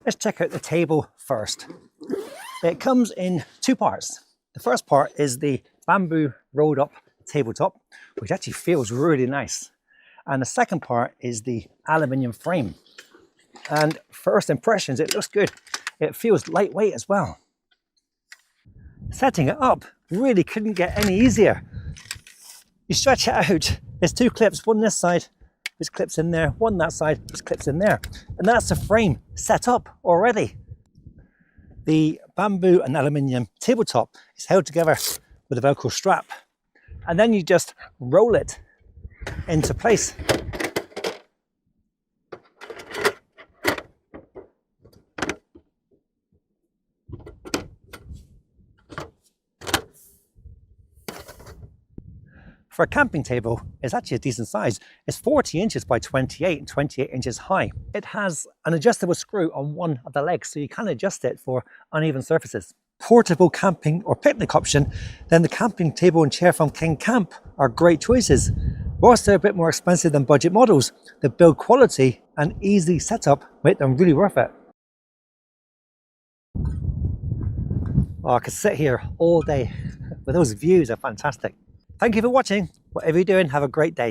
Let's check out the table first. It comes in two parts. The first part is the bamboo rolled up tabletop, which actually feels really nice. And the second part is the aluminium frame. And first impressions, it looks good. It feels lightweight as well. Setting it up really couldn't get any easier. You stretch it out, there's two clips, one this side, which clips in there, one that side, which clips in there. And that's the frame set up already. The bamboo and aluminium tabletop is held together with a Velcro strap. And then you just roll it into place. For a camping table, it's actually a decent size. It's 40 inches by 28 and 28 inches high. It has an adjustable screw on one of the legs, so you can adjust it for uneven surfaces. Portable camping or picnic option, then the camping table and chair from Kingcamp are great choices. Whilst they're a bit more expensive than budget models, the build quality and easy setup make them really worth it. Oh, I could sit here all day, but those views are fantastic. Thank you for watching. Whatever you're doing, have a great day.